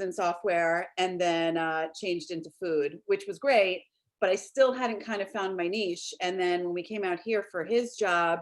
in software and then changed into food, which was great, but I still hadn't kind of found my niche. And then when we came out here for his job,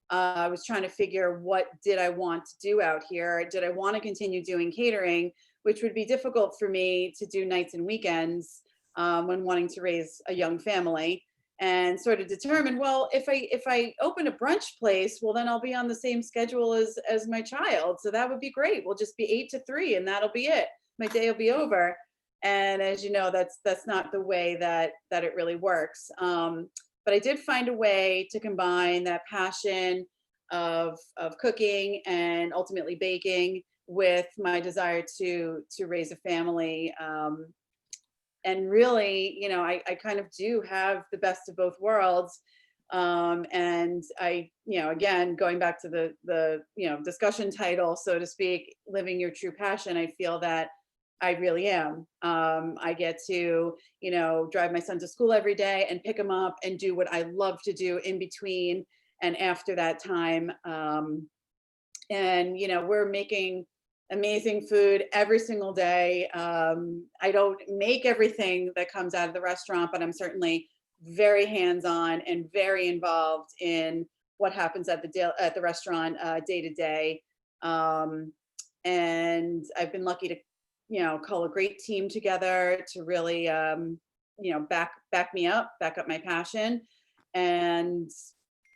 I was trying to figure, what did I want to do out here? Did I want to continue doing catering, which would be difficult for me to do nights and weekends when wanting to raise a young family? And sort of determined, well, if I open a brunch place, well, then I'll be on the same schedule as my child. So that would be great. We'll just be 8 to 3 and that'll be it. My day will be over. And as you know, that's not the way that it really works. But I did find a way to combine that passion of cooking and ultimately baking with my desire to raise a family. And really, you know, I kind of do have the best of both worlds. And I, you know, again, going back to the you know, discussion title, so to speak, living your true passion, I feel that I really am. I get to, you know, drive my son to school every day and pick him up and do what I love to do in between and after that time. And, you know, we're making amazing food every single day. I don't make everything that comes out of the restaurant, but I'm certainly very hands-on and very involved in what happens at the restaurant day to day. And I've been lucky to, you know, call a great team together to really, you know, back me up, back up my passion. And,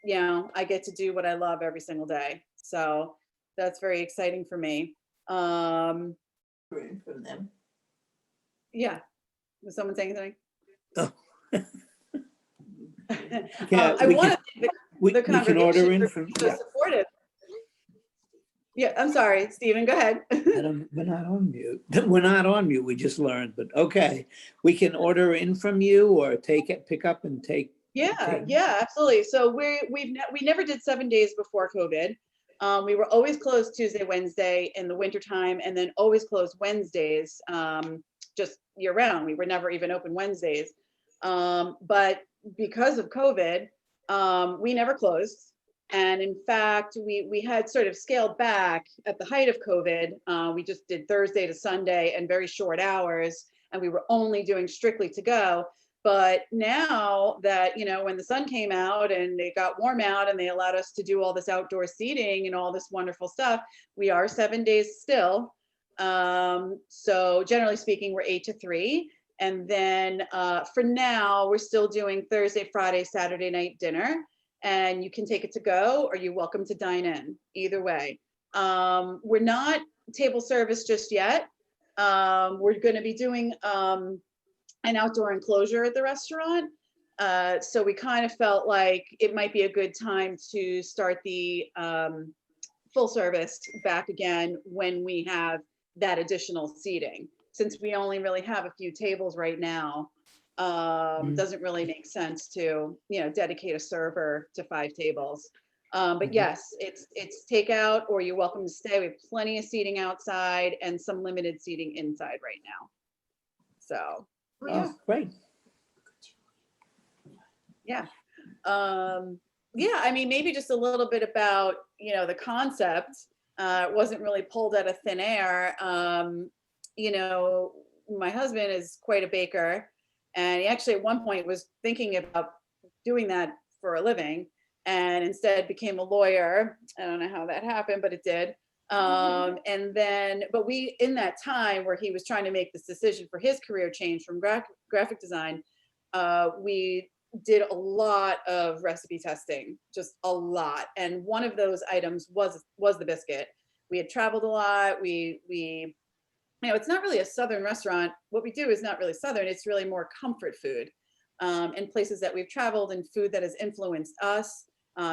you know, I get to do what I love every single day. So that's very exciting for me. From them. Yeah. Was someone saying something? Oh. I want to thank the we can order in from, so supportive. Yeah, I'm sorry, Stephen, go ahead. we're not on mute. We're not on mute, we just learned, but okay. We can order in from you or pick up and take. Yeah, yeah, absolutely. So we never did 7 days before COVID. We were always closed Tuesday, Wednesday in the wintertime, and then always closed Wednesdays, just year round. We were never even open Wednesdays. But because of COVID, we never closed. And in fact, we had sort of scaled back at the height of COVID. We just did Thursday to Sunday and very short hours, and we were only doing strictly to go. But now that, you know, when the sun came out and it got warm out and they allowed us to do all this outdoor seating and all this wonderful stuff, we are 7 days still. So generally speaking, we're 8 to 3. And then for now, we're still doing Thursday, Friday, Saturday night dinner. And you can take it to go or you're welcome to dine in, either way. We're not table service just yet. We're going to be doing an outdoor enclosure at the restaurant. So we kind of felt like it might be a good time to start the full service back again when we have that additional seating. Since we only really have a few tables right now, doesn't really make sense to, you know, dedicate a server to 5 tables. But yes, it's takeout or you're welcome to stay. We have plenty of seating outside and some limited seating inside right now. So. Oh, great. Yeah. Yeah, I mean, maybe just a little bit about, you know, the concept. It wasn't really pulled out of thin air. You know, my husband is quite a baker, and he actually at one point was thinking about doing that for a living and instead became a lawyer. I don't know how that happened, but it did. And then, but we, in that time where he was trying to make this decision for his career change from graphic design, we did a lot of recipe testing, just a lot. And one of those items was the biscuit. We had traveled a lot. We, you know, it's not really a Southern restaurant. What we do is not really Southern. It's really more comfort food, and places that we've traveled and food that has influenced us,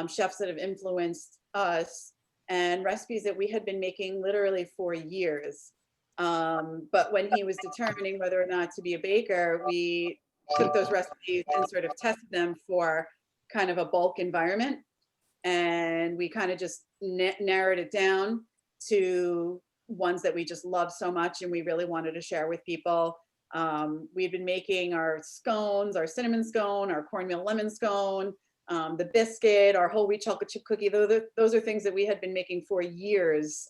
chefs that have influenced us, and recipes that we had been making literally for years. But when he was determining whether or not to be a baker, we took those recipes and sort of tested them for kind of a bulk environment. And we kind of just narrowed it down to ones that we just love so much and we really wanted to share with people. We've been making our scones, our cinnamon scone, our cornmeal lemon scone, the biscuit, our whole wheat chocolate chip cookie. Those are things that we had been making for years,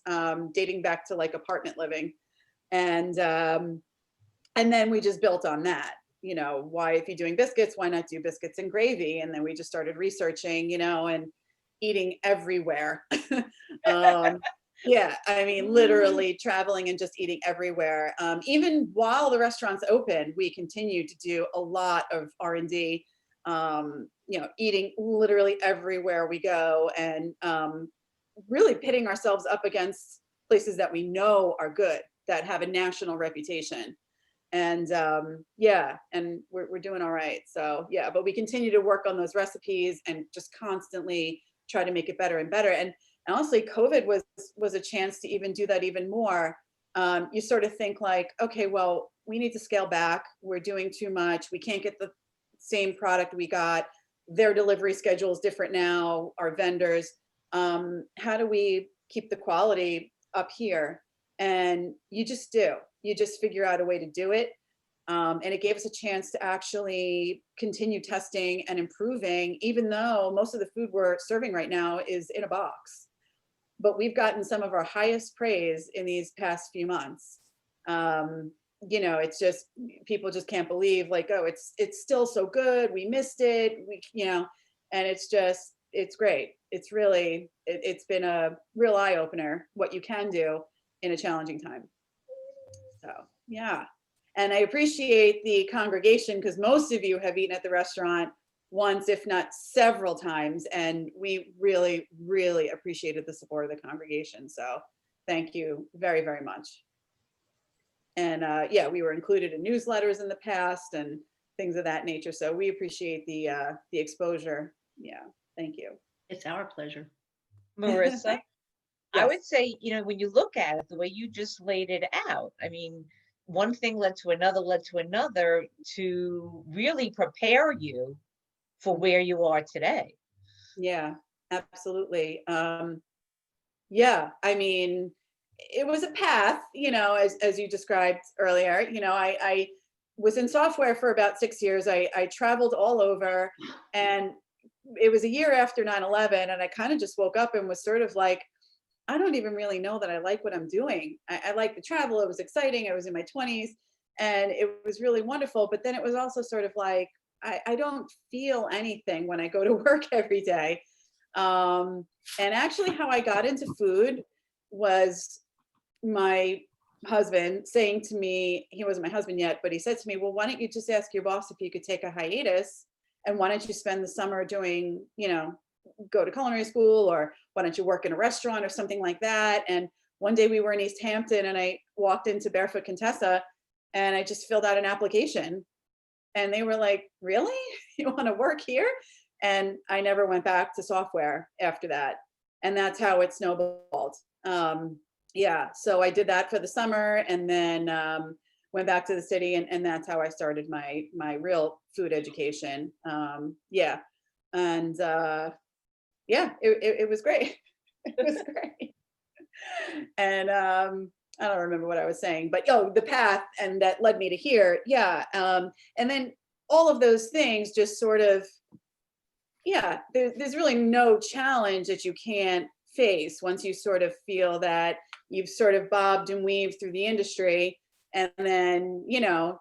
dating back to like apartment living. And then we just built on that. Why, if you're doing biscuits, why not do biscuits and gravy? And then we just started researching, and eating everywhere. Yeah, I mean, literally traveling and just eating everywhere. Even while the restaurant's open, we continue to do a lot of R&D, eating literally everywhere we go, and really pitting ourselves up against places that we know are good, that have a national reputation. And yeah, and we're doing all right. So yeah, but we continue to work on those recipes and just constantly try to make it better and better. And honestly, COVID was a chance to even do that even more. You sort of think like, okay, well, we need to scale back. We're doing too much. We can't get the same product we got. Their delivery schedule is different now, our vendors. How do we keep the quality up here? And you just do. You just figure out a way to do it. And it gave us a chance to actually continue testing and improving, even though most of the food we're serving right now is in a box. But we've gotten some of our highest praise in these past few months. It's just, people just can't believe, like, oh, it's still so good. We missed it. And it's great. It's really, it's been a real eye opener what you can do in a challenging time. So, yeah. And I appreciate the congregation, because most of you have eaten at the restaurant once, if not several times. And we really, really appreciated the support of the congregation. So thank you very, very much. And yeah, we were included in newsletters in the past and things of that nature. So we appreciate the exposure. Yeah, thank you. It's our pleasure. Marissa, I Yes. would say, when you look at it, the way you just laid it out, I mean, one thing led to another to really prepare you for where you are today. Yeah, absolutely. Yeah, I mean, it was a path, as you described earlier. I was in software for about 6 years. I traveled all over, and it was a year after 9/11, and I kind of just woke up and was sort of like, I don't even really know that I like what I'm doing. I like the travel. It was exciting. I was in my 20s, and it was really wonderful. But then it was also sort of like, I don't feel anything when I go to work every day. And actually how I got into food was my husband saying to me, he wasn't my husband yet, but he said to me, well, why don't you just ask your boss if you could take a hiatus? And why don't you spend the summer doing, go to culinary school, or why don't you work in a restaurant or something like that? And one day we were in East Hampton, and I walked into Barefoot Contessa, and I just filled out an application, and they were like, really? You want to work here? And I never went back to software after that. And that's how it snowballed. Yeah, so I did that for the summer, and then went back to the city, and that's how I started my real food education. Yeah, and yeah, it was great. It was great. And I don't remember what I was saying, but the path, and that led me to here. Yeah, and then all of those things just sort of, yeah, there's really no challenge that you can't face once you sort of feel that you've sort of bobbed and weaved through the industry, and then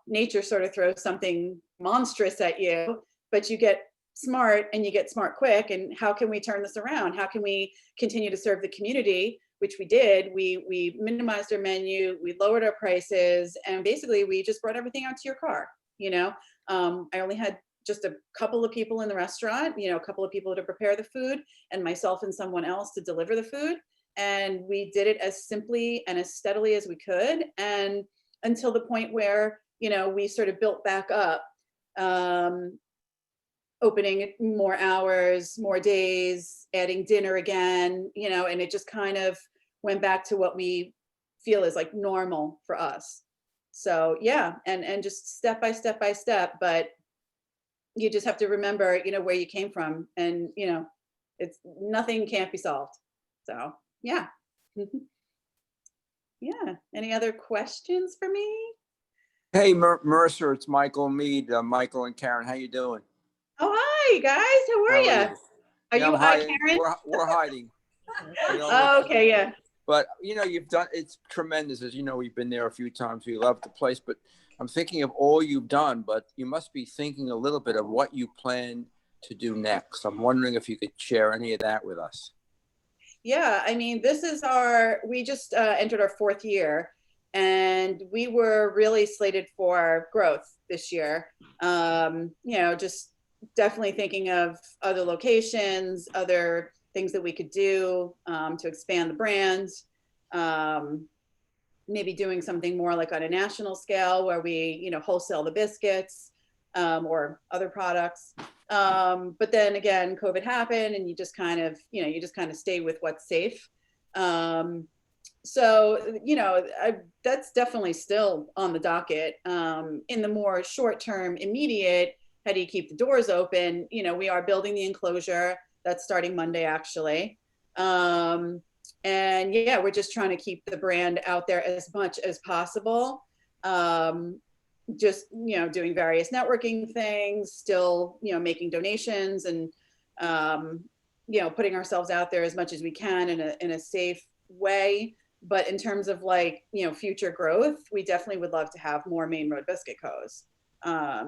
nature sort of throws something monstrous at you, but you get smart, and you get smart quick. And how can we turn this around? How can we continue to serve the community? Which we did. We minimized our menu, we lowered our prices, and basically we just brought everything out to your car. I only had just a couple of people in the restaurant, a couple of people to prepare the food, and myself and someone else to deliver the food. And we did it as simply and as steadily as we could, and until the point where we sort of built back up, opening more hours, more days, adding dinner again, and it just kind of went back to what we feel is like normal for us. So yeah, and just step by step by step, but you just have to remember, where you came from, and it's nothing can't be solved. So yeah. Yeah. Any other questions for me? Hey, Marissa, it's Michael Mead. Michael and Karen, how you doing? Oh, hi guys. How are you? Are Yeah, you I'm hiding. Karen? We're hiding. Oh, okay, yeah. But, you've done, it's tremendous. As you know, we've been there a few times. We love the place, but I'm thinking of all you've done, but you must be thinking a little bit of what you plan to do next. I'm wondering if you could share any of that with us. Yeah, I mean, we just entered our 4th year, and we were really slated for growth this year. Just definitely thinking of other locations, other things that we could do to expand the brand. Maybe doing something more like on a national scale where we, wholesale the biscuits or other products. But then again, COVID happened, and you just kind of stay with what's safe. That's definitely still on the docket. In the more short-term, immediate, how do you keep the doors open? We are building the enclosure. That's starting Monday, actually. And yeah, we're just trying to keep the brand out there as much as possible. Just, doing various networking things, still, making donations and, putting ourselves out there as much as we can in a safe way. But in terms of future growth, we definitely would love to have more Main Road Biscuit Co's.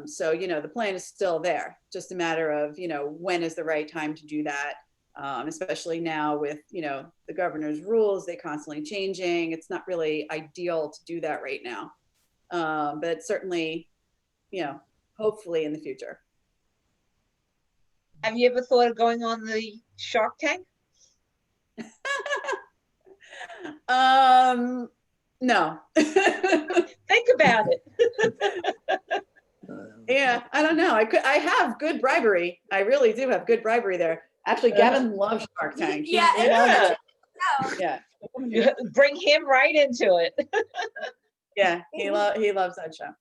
So, the plan is still there, just a matter of, when is the right time to do that. Especially now with, the governor's rules, they constantly changing. It's not really ideal to do that right now. But certainly, hopefully in the future. Have you ever thought of going on the Shark Tank? No. Think about it. Yeah, I don't know. I have good bribery. I really do have good bribery there. Actually, Gavin loves Shark Tank. Yeah, He loves Yeah. it. Yeah. Bring him right into it. Yeah, he loves that show.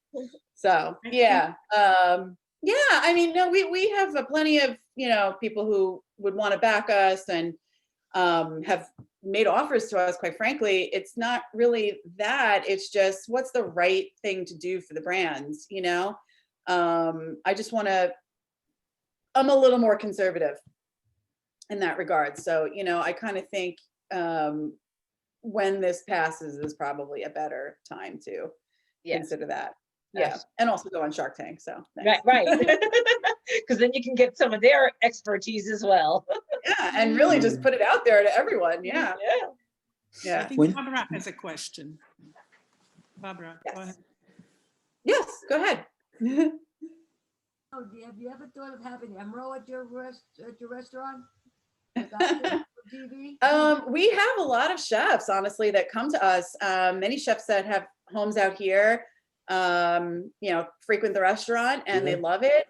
So yeah. I mean, no, we have plenty of, people who would want to back us and have made offers to us. Quite frankly, it's not really that. It's just what's the right thing to do for the brands, I just I'm a little more conservative in that regard. So, I kind of think when this passes is probably a better time to consider that. Yeah. Yes. And also go on Shark Tank. So Right. Because then you can get some of their expertise as well. Yeah. And really just put it out there to everyone. Yeah. Yeah. I Yeah. think Barbara has a question. Barbara, Yes. go ahead. Yes. Go ahead. Oh, have you ever thought of having Emerald at your restaurant? Is that for TV? We have a lot of chefs, honestly, that come to us. Many chefs that have homes out here, frequent the restaurant and they love it.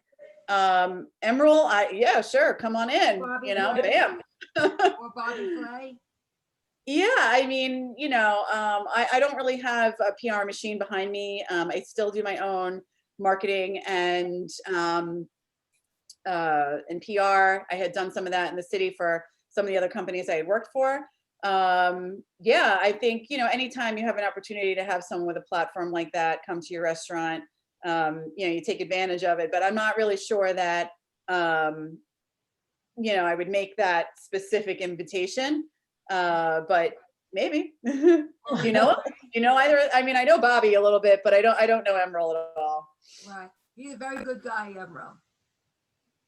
Emerald, yeah, sure, come on in. Bobby Bam. Or Bobby Flay? Yeah, I mean, I don't really have a PR machine behind me. I still do my own marketing and PR. I had done some of that in the city for some of the other companies I had worked for. I think, anytime you have an opportunity to have someone with a platform like that come to your restaurant, you take advantage of it. But I'm not really sure that, I would make that specific invitation. But maybe, either, I mean, I know Bobby a little bit, but I don't know Emerald at all. Right. He's a very good guy, Emerald.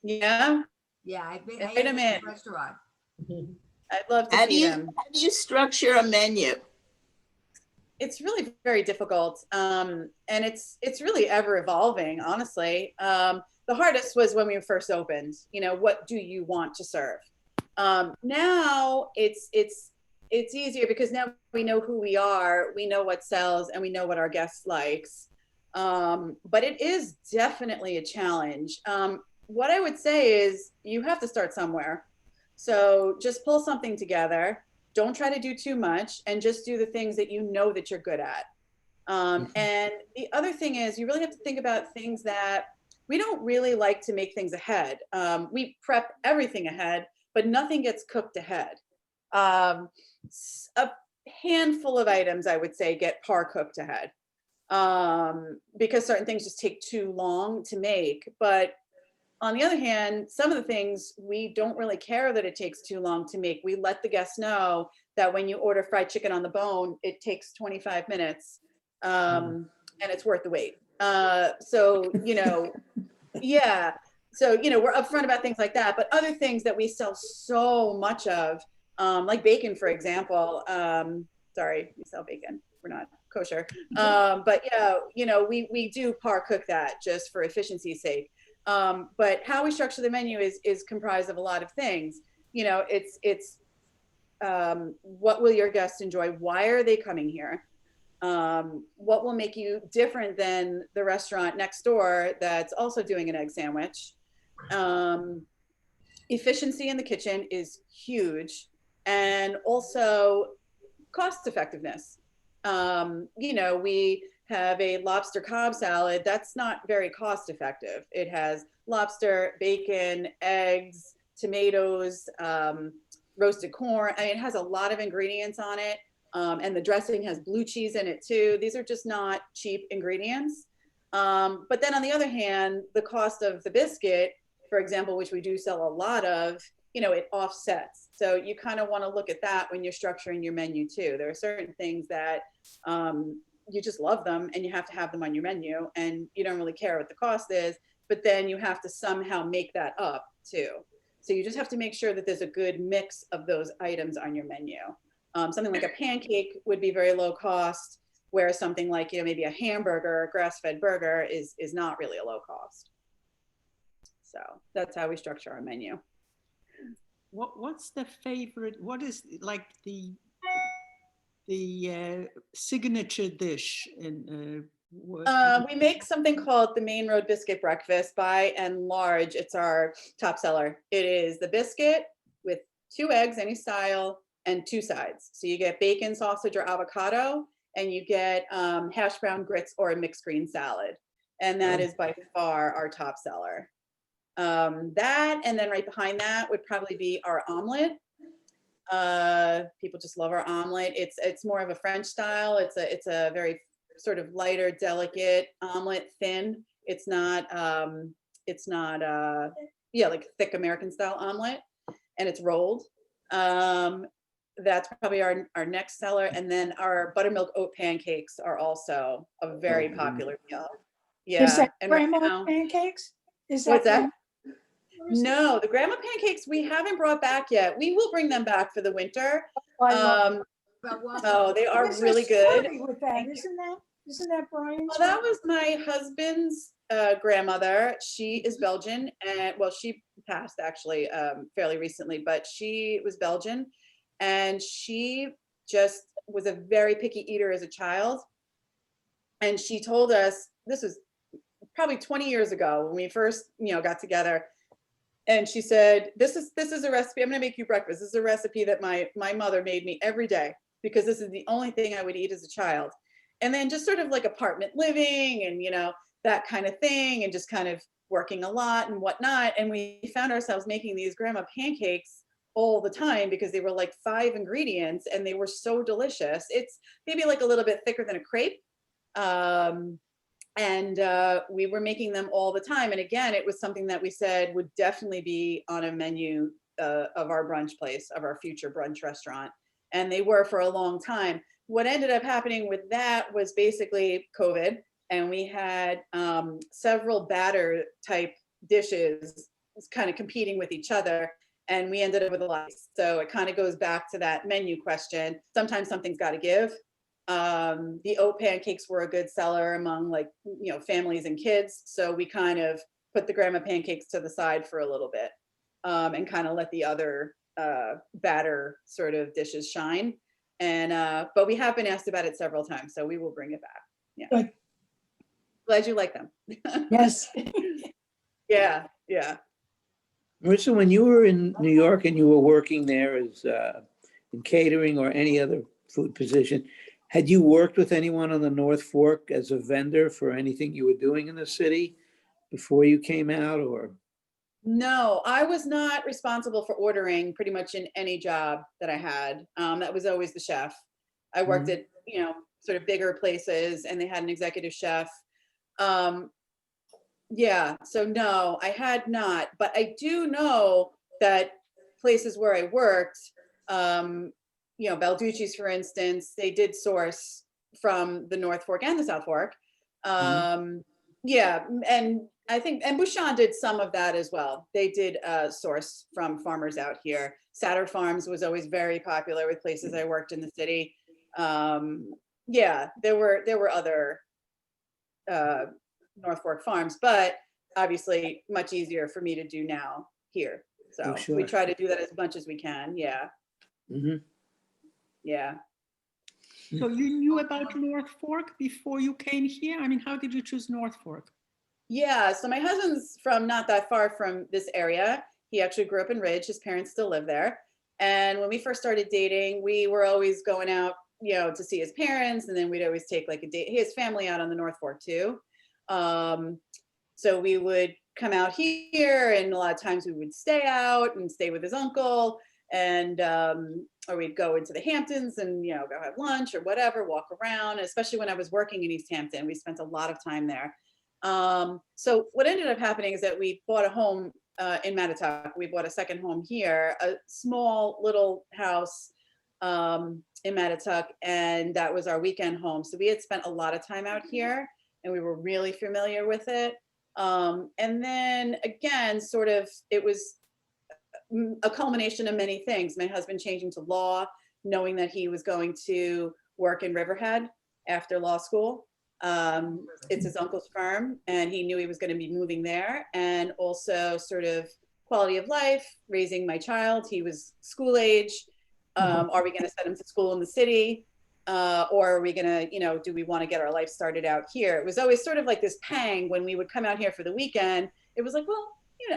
Yeah. Yeah, I've been Invite him in. restaurant. I'd love to How do see you him. how do you structure a menu? It's really very difficult. And it's really ever evolving, honestly. The hardest was when we first opened, what do you want to serve? Now it's easier because now we know who we are, we know what sells, and we know what our guests likes. But it is definitely a challenge. What I would say is you have to start somewhere. So just pull something together. Don't try to do too much and just do the things that you know that you're good at. And the other thing is you really have to think about things that we don't really like to make things ahead. We prep everything ahead, but nothing gets cooked ahead. A handful of items, I would say, get par cooked ahead because certain things just take too long to make. But on the other hand, some of the things we don't really care that it takes too long to make. We let the guests know that when you order fried chicken on the bone, it takes 25 minutes, and it's worth the wait. So, yeah. So, we're upfront about things like that, but other things that we sell so much of, like bacon, for example. Sorry, we sell bacon. We're not kosher. But yeah, we do par cook that just for efficiency's sake. But how we structure the menu is comprised of a lot of things. It's what will your guests enjoy? Why are they coming here? What will make you different than the restaurant next door that's also doing an egg sandwich? Efficiency in the kitchen is huge, and also cost effectiveness. We have a lobster Cobb salad that's not very cost effective. It has lobster, bacon, eggs, tomatoes, roasted corn. I mean, it has a lot of ingredients on it. And the dressing has blue cheese in it too. These are just not cheap ingredients. But then on the other hand, the cost of the biscuit, for example, which we do sell a lot of, it offsets. So you kind of want to look at that when you're structuring your menu too. There are certain things that you just love them and you have to have them on your menu, and you don't really care what the cost is, but then you have to somehow make that up too. So you just have to make sure that there's a good mix of those items on your menu. Something like a pancake would be very low cost, whereas something like, maybe a hamburger, grass-fed burger is not really a low cost. So that's how we structure our menu. What's the favorite? What is like the signature dish in? We make something called the Main Road Biscuit Breakfast. By and large, it's our top seller. It is the biscuit with 2 eggs, any style, and 2 sides. So you get bacon, sausage, or avocado, and you get hash brown grits or a mixed green salad. And that is by far our top seller. That, and then right behind that would probably be our omelet. People just love our omelet. It's more of a French style. It's a very sort of lighter, delicate omelet, thin. It's not like thick American style omelet, and it's rolled. That's probably our next seller. And then our buttermilk oat pancakes are also a very popular meal. Yeah. Is that and grandma right now, pancakes? Is what's that? grandma- No, the grandma pancakes we haven't brought back yet. We will bring them back for the winter. I love Oh, they are There's a really good. story with that, isn't that Brian's? Well, that was my husband's grandmother. She is Belgian, and well, she passed actually fairly recently, but she was Belgian, and she just was a very picky eater as a child. And she told us, this was probably 20 years ago when we first, got together. And she said, this is a recipe. I'm going to make you breakfast. This is a recipe that my mother made me every day, because this is the only thing I would eat as a child. And then just sort of like apartment living and, that kind of thing, and just kind of working a lot and whatnot. And we found ourselves making these grandma pancakes all the time because they were like 5 ingredients and they were so delicious. It's maybe like a little bit thicker than a crepe. And we were making them all the time. And again, it was something that we said would definitely be on a menu of our brunch place, of our future brunch restaurant. And they were for a long time. What ended up happening with that was basically COVID. And we had several batter type dishes kind of competing with each other. And we ended up with a lot. So it kind of goes back to that menu question. Sometimes something's got to give. The oat pancakes were a good seller among families and kids. So we kind of put the grandma pancakes to the side for a little bit and kind of let the other batter sort of dishes shine. And but we have been asked about it several times, so we will bring it back. Yeah. Good. Glad you like them. Yes. Yeah. Marissa, when you were in New York and you were working there as in catering or any other food position, had you worked with anyone on the North Fork as a vendor for anything you were doing in the city before you came out, or? No, I was not responsible for ordering pretty much in any job that I had. That was always the chef. I worked at, sort of bigger places and they had an executive chef. Yeah, so no, I had not, but I do know that places where I worked, Balducci's, for instance, they did source from the North Fork and the South Fork. Yeah, and I think, and Bouchon did some of that as well. They did source from farmers out here. Satter Farms was always very popular with places I worked in the city. Yeah, there were other North Fork farms, but obviously much easier for me to do now here. So Oh, sure. we try to do that as much as we can. Yeah. Mhm. Yeah. So you knew about North Fork before you came here? I mean, how did you choose North Fork? Yeah. So my husband's from not that far from this area. He actually grew up in Ridge. His parents still live there. And when we first started dating, we were always going out, to see his parents. And then we'd always take like a date, his family out on the North Fork too. So we would come out here, and a lot of times we would stay out and stay with his uncle, and or we'd go into the Hamptons and go have lunch or whatever, walk around. Especially when I was working in East Hampton, we spent a lot of time there. So what ended up happening is that we bought a home in Mattatuck. We bought a second home here, a small little house in Mattatuck, and that was our weekend home. So we had spent a lot of time out here, and we were really familiar with it. And then again, sort of, it was a culmination of many things. My husband changing to law, knowing that he was going to work in Riverhead after law school. It's his uncle's firm, and he knew he was going to be moving there. And also sort of quality of life, raising my child. He was school age. Are we going to send him to school in the city? Or are we going to, do we want to get our life started out here? It was always sort of like this pang when we would come out here for the weekend. It was like, well,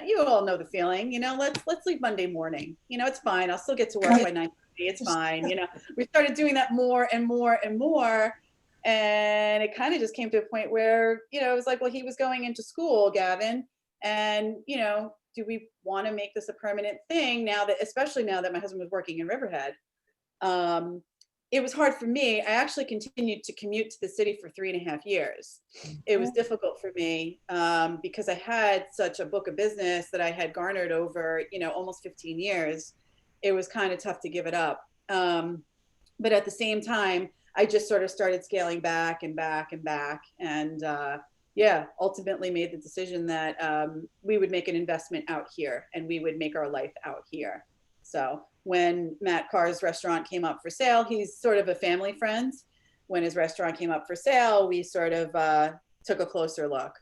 you all know the feeling, let's leave Monday morning. It's fine. I'll still get to work by 9:30. It's fine. We started doing that more and more and more. And it kind of just came to a point where, it was like, well, he was going into school, Gavin. And, do we want to make this a permanent thing especially now that my husband was working in Riverhead? It was hard for me. I actually continued to commute to the city for 3.5 years. It was difficult for me because I had such a book of business that I had garnered over, almost 15 years. It was kind of tough to give it up. But at the same time, I just sort of started scaling back and back and back. And ultimately made the decision that we would make an investment out here, and we would make our life out here. So when Matt Carr's restaurant came up for sale, he's sort of a family friend. When his restaurant came up for sale, we sort of took a closer look.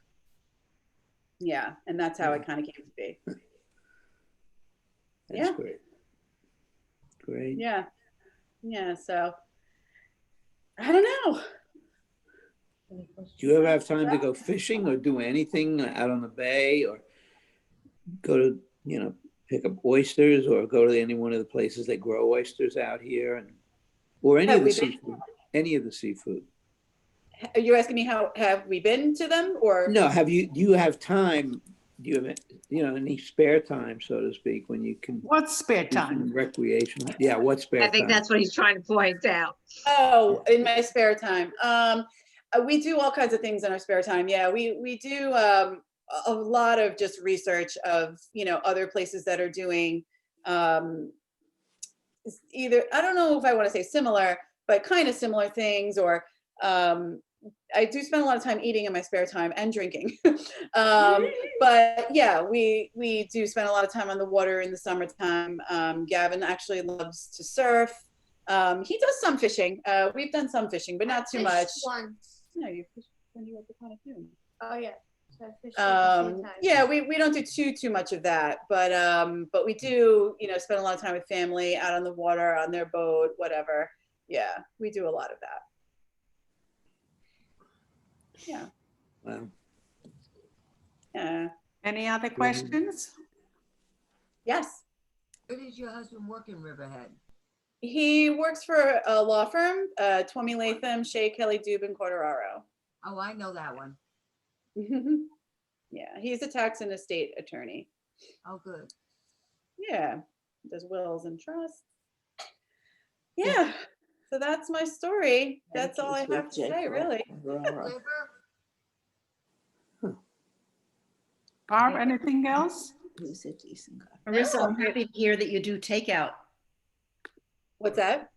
Yeah, and that's how it kind of came to be. That's great. Great. Yeah. Yeah, so I don't know. Do you ever have time to go fishing or do anything out on the bay, or go to, pick up oysters, or go to any one of the places that grow oysters out here, or any of the seafood? Any of the seafood. Are you asking me how have we been to them, or? No, do you have time? Do you have, any spare time, so to speak, when you can? What's spare do some time? recreational? Yeah, what's spare time? I think that's what he's trying to point out. Oh, in my spare time. We do all kinds of things in our spare time. Yeah, we do a lot of just research of, other places that are doing either, I don't know if I want to say similar, but kind of similar things, or I do spend a lot of time eating in my spare time and drinking. But yeah, we do spend a lot of time on the water in the summertime. Gavin actually loves to surf. He does some fishing. We've done some fishing, but not too much. Once. No, you fished when you were at the pontoon. Oh yeah. So I fished like a few times. Yeah, we don't do too much of that, but we do, spend a lot of time with family out on the water, on their boat, whatever. Yeah, we do a lot of that. Yeah. Wow. Yeah. Any other questions? Yes. Where does your husband work in Riverhead? He works for a law firm, Twomey Latham, Shea, Kelly, Dubin, Quartararo. Oh, I know that one. Yeah, he's a tax and estate attorney. Oh, good. Yeah, does wills and trusts. Yeah, so that's my story. That's all I have to say, really. Liver? Barb, anything else? Who's a decent guy. Marissa, I'm happy to hear that you do takeout. What's that?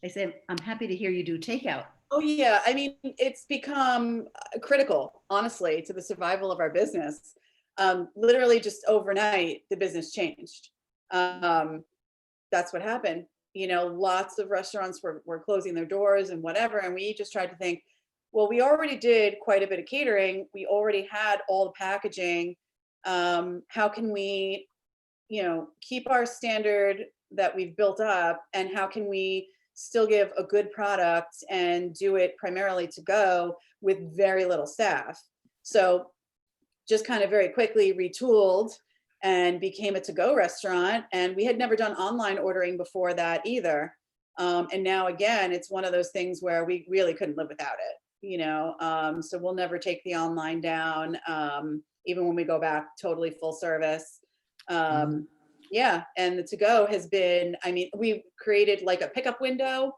They say, I'm happy to hear you do takeout. Oh yeah, I mean, it's become critical, honestly, to the survival of our business. Literally just overnight, the business changed. That's what happened. You know, lots of restaurants were closing their doors and whatever, and we just tried to think, well, we already did quite a bit of catering. We already had all the packaging. How can we, you know, keep our standard that we've built up, and how can we still give a good product and do it primarily to go with very little staff? So just kind of very quickly retooled and became a to-go restaurant. And we had never done online ordering before that either. And now again, it's one of those things where we really couldn't live without it, you know? So we'll never take the online down, even when we go back totally full service. Yeah, and the to-go has been, I mean, we've created like a pickup window.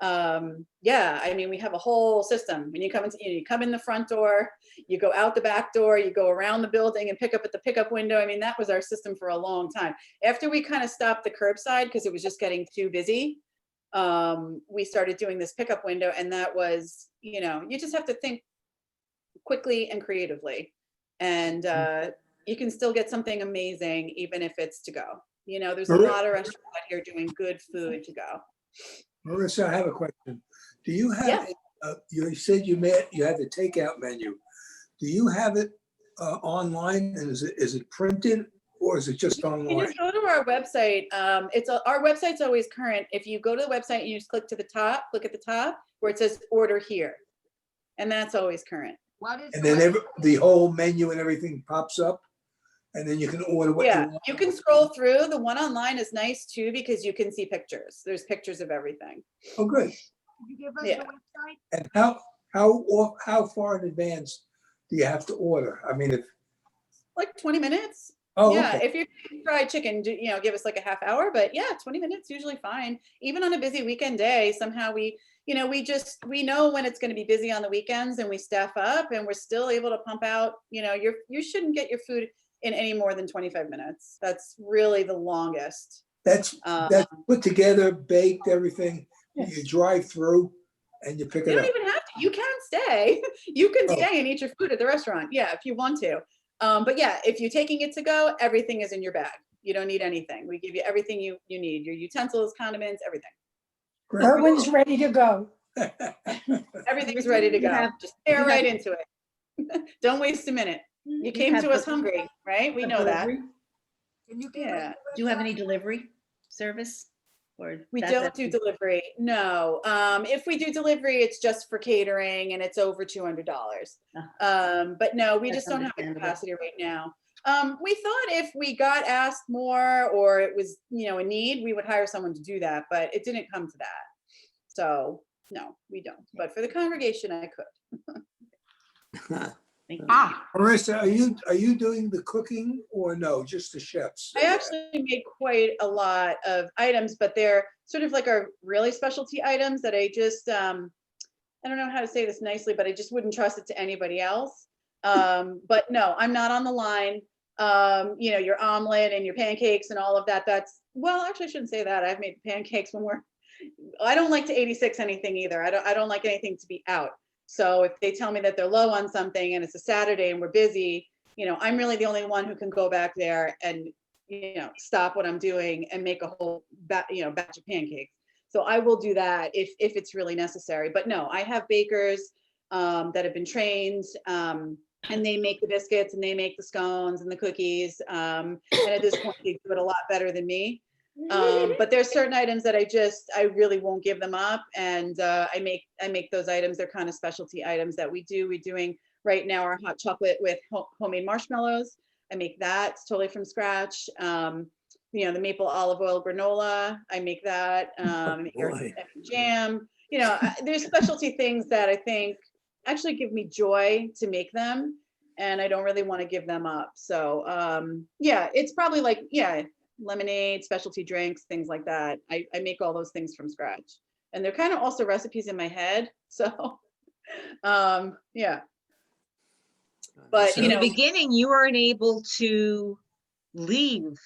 Yeah, I mean, we have a whole system. When you come into, you come in the front door, you go out the back door, you go around the building and pick up at the pickup window. I mean, that was our system for a long time. After we kind of stopped the curbside because it was just getting too busy, we started doing this pickup window, and that was, you know, you just have to think quickly and creatively, and you can still get something amazing even if it's to go. You know, there's a lot of restaurants out here doing good food to go. Marissa, I have a question. Do you have, you said you had the takeout menu. Do you have it online, and is it printed, or is it just You online? just go to our website. Our website's always current. If you go to the website and you just click at the top where it says order here, and that's always current. What is? And then the whole menu and everything pops up, and then you can order what you want. You can scroll through. The one online is nice too because you can see pictures. There's pictures of everything. Oh, good. Can you give us Yeah. the website? And how far in advance do you have to order? I mean, if Like 20 minutes. oh, Yeah, okay. if you're eating fried chicken, you know, give us like a half hour, but yeah, 20 minutes usually fine. Even on a busy weekend day, somehow we know when it's going to be busy on the weekends, and we staff up, and we're still able to pump out, you know, you shouldn't get your food in any more than 25 minutes. That's really the longest. That's put together, baked, everything. Yes. You drive through and you pick You it don't up. even have to. You can stay. You can Oh. stay and eat your food at the restaurant. Yeah, if you want to. But yeah, if you're taking it to go, everything is in your bag. You don't need anything. We give you everything you need, your utensils, condiments, everything. Erwin's ready to go. Everything's ready to You go. have- Just stare you right have- into it. Don't waste a minute. You came have to us the- hungry, right? We have know that. delivery? Can you give us Yeah. the Do you have website? any delivery service? Or We that's don't it? do delivery. No. If we do delivery, it's just for catering, and it's over $200. But no, we That's just don't have the understandable. capacity right now. We thought if we got asked more, or it was, you know, a need, we would hire someone to do that, but it didn't come to that. So no, we don't. But for the congregation, I could. Thank you. Marissa, are you doing the cooking or no, just the chefs? I actually made quite a lot of items, but they're sort of like our really specialty items that I just, I don't know how to say this nicely, but I just wouldn't trust it to anybody else. But no, I'm not on the line. You know, your omelet and your pancakes and all of that, well, actually I shouldn't say that. I've made pancakes I don't like to 86 anything either. I don't like anything to be out. So if they tell me that they're low on something and it's a Saturday and we're busy, you know, I'm really the only one who can go back there and, you know, stop what I'm doing and make a whole batch of pancakes. So I will do that if it's really necessary. But no, I have bakers that have been trained, and they make the biscuits and they make the scones and the cookies. And at this point, they do it a lot better than me. But there's certain items that I really won't give them up. And I make those items. They're kind of specialty items that we do. We're doing right now our hot chocolate with homemade marshmallows. I make that totally from scratch. You know, the maple olive oil granola, I make that. I make our jam. You know, there's specialty things that I think actually give me joy to make them, and I don't really want to give them up. So yeah, it's probably like, lemonade, specialty drinks, things like that. I make all those things from scratch, and they're kind of also recipes in my head. So yeah. But In you the know, beginning, you weren't able to leave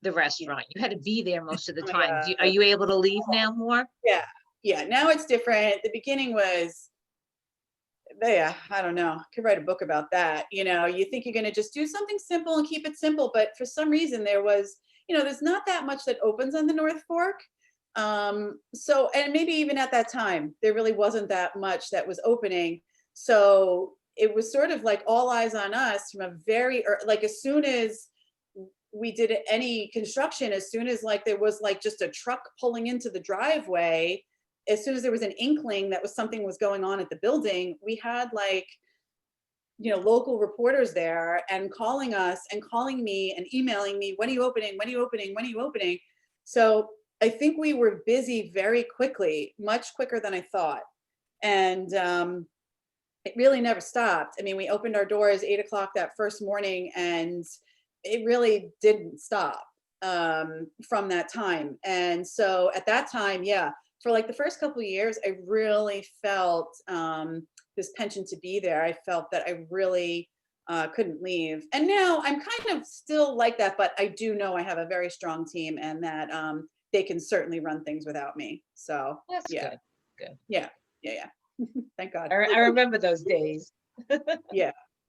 the restaurant. You had to be there most of the time. Are you able to leave now more? Yeah. Yeah, now it's different. The beginning was, yeah, I don't know. I could write a book about that. You know, you think you're going to just do something simple and keep it simple, but for some reason there was, you know, there's not that much that opens on the North Fork. So, and maybe even at that time, there really wasn't that much that was opening. So it was sort of like all eyes on us from a very, like as soon as we did any construction, as soon as like there was like just a truck pulling into the driveway, as soon as there was an inkling that was something was going on at the building, we had like, you know, local reporters there and calling us and calling me and emailing me, when are you opening? When are you opening? When are you opening? So I think we were busy very quickly, much quicker than I thought. And it really never stopped. I mean, we opened our doors 8 o'clock that first morning and it really didn't stop from that time. And so at that time, yeah, for like the first couple of years, I really felt this penchant to be there. I felt that I really couldn't leave. And now I'm kind of still like that, but I do know I have a very strong team and that they can certainly run things without me. So That's yeah, good. yeah. Thank God. I remember those days.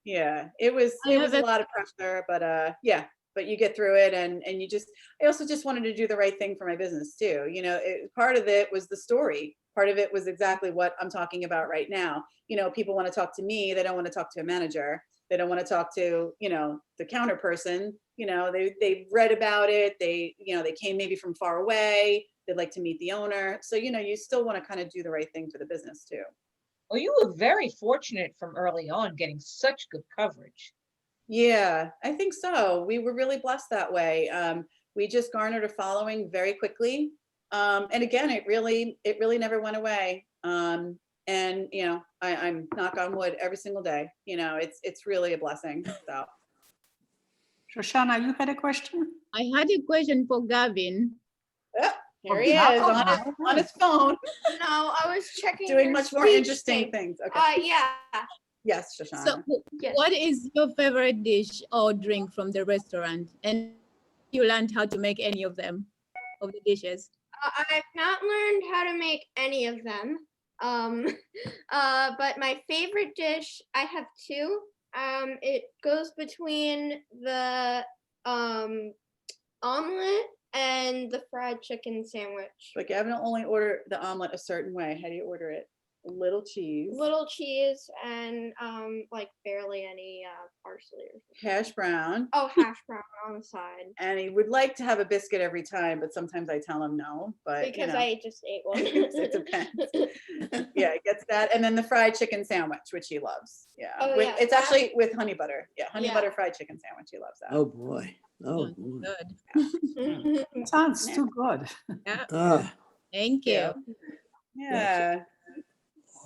Yeah, it was a lot of pressure, but yeah, but you get through it and you just, I also just wanted to do the right thing for my business too. You know, part of it was the story. Part of it was exactly what I'm talking about right now. You know, people want to talk to me. They don't want to talk to a manager. They don't want to talk to, you know, the counter person. You know, they've read about it. They, you know, they came maybe from far away. They'd like to meet the owner. So, you know, you still want to kind of do the right thing for the business too. Well, you were very fortunate from early on getting such good coverage. Yeah, I think so. We were really blessed that way. We just garnered a following very quickly. And again, it really never went away. And you know, I'm knock on wood every single day. You know, it's really a blessing. So Shoshana, you had a question? I had a question for Gavin. yeah, here he is on his phone. No, I was checking. Doing your much more speech interesting thing. things. Okay. Yeah. Yes, Shoshana. So what is your favorite dish or drink from the restaurant? And you learned how to make any of them, of the dishes? I've not learned how to make any of them. But my favorite dish, I have two. It goes between the omelet and the fried chicken sandwich. But Gavin will only order the omelet a certain way. How do you order it? A little cheese. Little cheese and like barely any parsley or something. Hash brown. Oh, hash brown on the side. And he would like to have a biscuit every time, but sometimes I tell him no. But Because you know, I just ate one. it depends. Yeah, it gets that, and then the fried chicken sandwich, which he loves. Yeah, Oh, with, yeah, it's that- actually with honey butter. Yeah, honey Yeah. butter fried chicken sandwich. He loves that. Oh, boy. Oh, boy. Good. Sounds too good. Yeah. Ah, Thank you. Yeah.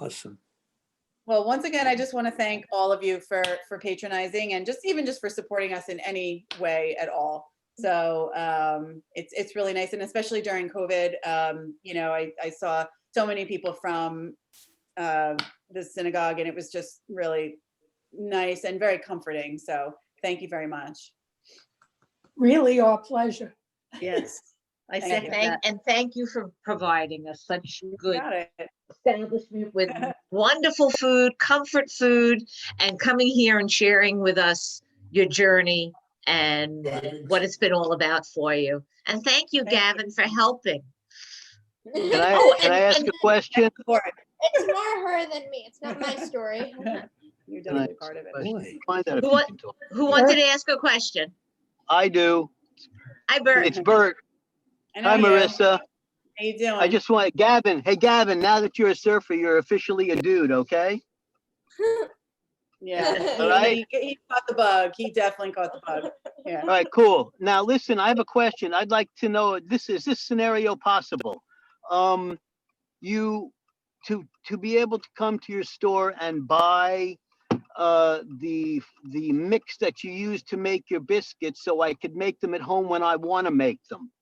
awesome. Well, once again, I just want to thank all of you for patronizing and just even just for supporting us in any way at all. So it's really nice, and especially during COVID, you know, I saw so many people from the synagogue, and it was just really nice and very comforting. So thank you very much. Really our pleasure. Yes, I Thank second you. that. And thank you for providing us such good Got it. establishment with wonderful food, comfort food, and coming here and sharing with us your journey and what it's been all about for you. And thank you, Gavin, for helping. Can I, Oh, can I and- ask a question? For it. It's more her than me. It's not my story. You're definitely part of it. Boy. Find out if Who you wa- can talk. Who wanted to ask a question? I do. Hi, Bert. It's Bert. I know Hi, you. Marissa. How you doing? I just want, Gavin, hey, Gavin, now that you're a surfer, you're officially a dude, okay? Yeah, All right. he caught the bug. He definitely caught the bug. Yeah. All right, cool. Now, listen, I have a question. I'd like to know, is this scenario possible? You, to be able to come to your store and buy the mix that you use to make your biscuits so I could make them at home when I want to make them.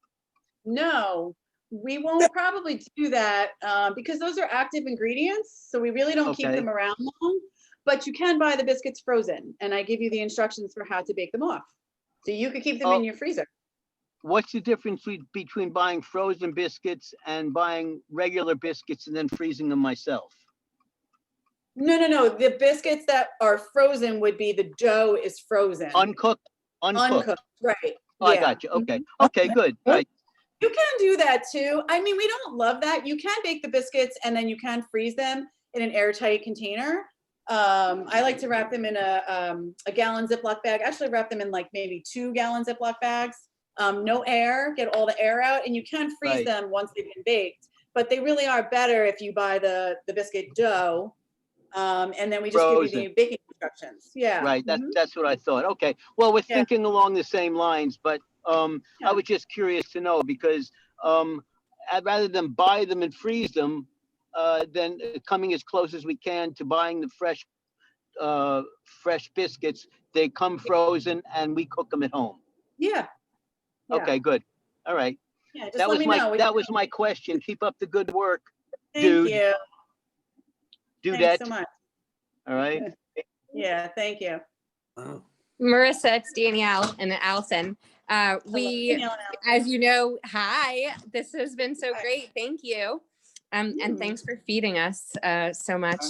No, we won't probably do that because those are active ingredients. So we really don't keep Okay. them around long. But you can buy the biscuits frozen, and I give you the instructions for how to bake them off. So you could keep them in your freezer. what's the difference between buying frozen biscuits and buying regular biscuits and then freezing them myself? No. The biscuits that are frozen would be the dough is frozen. Uncooked. Uncooked, right. Oh, I Yeah. got you. Okay. Okay, good. Right. You can do that too. I mean, we don't love that. You can bake the biscuits and then you can freeze them in an airtight container. I like to wrap them in a gallon Ziploc bag. Actually wrap them in like maybe 2-gallon Ziploc bags. No air, get all the air out, and you can freeze them once they've been baked. But they really are better if you buy the biscuit dough. And then we just give you the baking instructions. Yeah. Right. That's what I thought. Okay. Well, we're thinking along the same lines, but I was just curious to know because I'd rather than buy them and freeze them, than coming as close as we can to buying the fresh biscuits. They come frozen and we cook them at home. Yeah. Okay, good. All right. Yeah, just that let was me know. That was my question. Keep up the good work, Thank dude. you. Thanks Thanks so much. All right. Yeah, thank you. Wow. Marissa, it's Danielle and Allison. Danielle and As you know, hi, this has been so great. Thank you. And thanks for feeding us so much.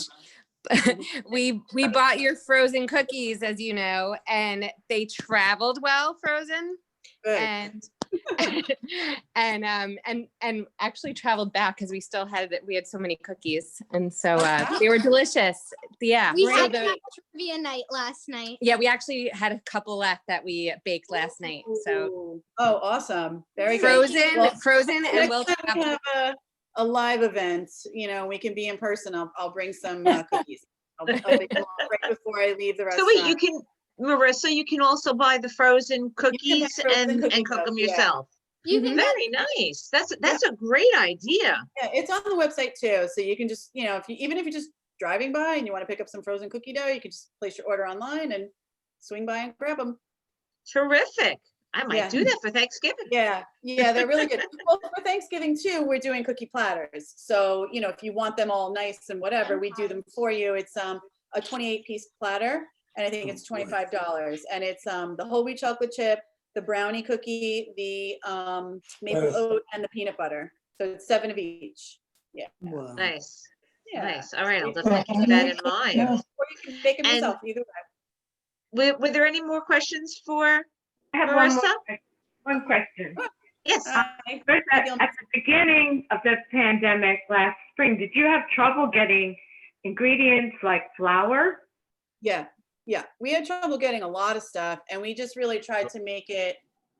we bought your frozen cookies, as you know, and they traveled well frozen. Good. And actually traveled back because we had so many cookies, and so they were delicious. Yeah, We had a trivia night last night. yeah, we actually had a couple left that we baked last night. So awesome, very frozen, good. Well, frozen, and we'll next time we have a live event. You know, we can be in person. I'll bring some cookies. I'll make them all right before I leave the restaurant. So wait, you can, Marissa, you can also buy the frozen cookies and cook them yourself. You can Very nice. That's a great idea. Yeah, it's on the website too. So you can just, you know, even if you're just driving by and you want to pick up some frozen cookie dough, you can just place your order online and swing by and grab them. Terrific. I might do that for Thanksgiving. Yeah, they're really good. Well, for Thanksgiving too, we're doing cookie platters. So, you know, if you want them all nice and whatever, we do them for you. It's a 28-piece platter, and I think it's $25. And it's the whole wheat chocolate chip, the brownie cookie, the maple oat, and the peanut butter. So it's 7 of each. Yeah. Wow. Nice. Yeah. Nice. All right, I'll definitely keep that in mind. Or you can bake them yourself, either way. Were there any more questions for I have Marissa? one question. Yes. First, at the beginning of the pandemic last spring, did you have trouble getting ingredients like flour? Yeah, we had trouble getting a lot of stuff, and we just really tried to make it.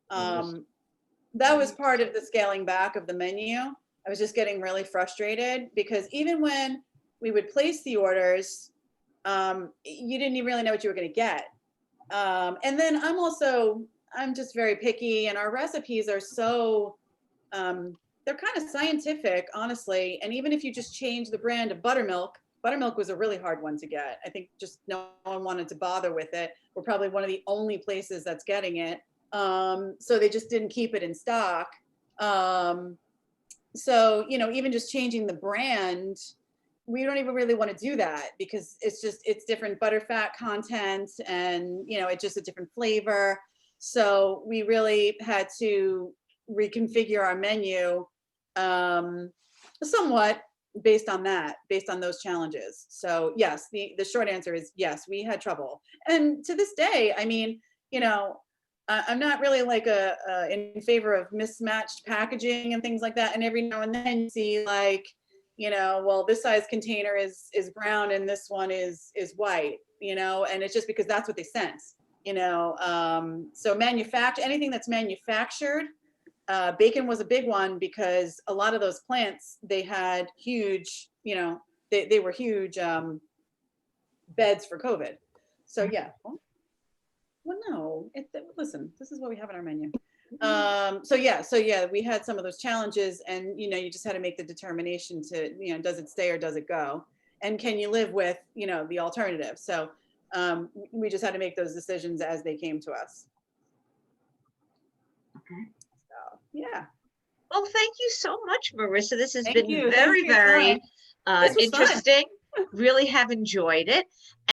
That was part of the scaling back of the menu. I was just getting really frustrated because even when we would place the orders, you didn't even really know what you were going to get. And then I'm just very picky, and our recipes are so, they're kind of scientific, honestly. And even if you just change the brand of buttermilk was a really hard one to get. I think just no one wanted to bother with it. We're probably one of the only places that's getting it. So they just didn't keep it in stock. So, you know, even just changing the brand, we don't even really want to do that because it's different butterfat content, and, you know, it's just a different flavor. So we really had to reconfigure our menu somewhat based on those challenges. So yes, the short answer is yes, we had trouble. And to this day, I mean, you know, I'm not really like in favor of mismatched packaging and things like that. And every now and then you see like, you know, well, this size container is brown and this one is white, you know, and it's just because that's what they sent, you know. So anything that's manufactured, bacon was a big one because a lot of those plants, they had huge, you know, they were huge beds for COVID. So yeah. Well, no, listen, this is what we have in our menu. So yeah, we had some of those challenges, and, you know, you just had to make the determination to, you know, does it stay or does it go? And can you live with, you know, the alternative? So we just had to make those decisions as they came to us. Okay. So, yeah. Well, thank you so much, Marissa. This has Thank been you. very, Thanks for your very time. This was fun. interesting. Really have enjoyed it.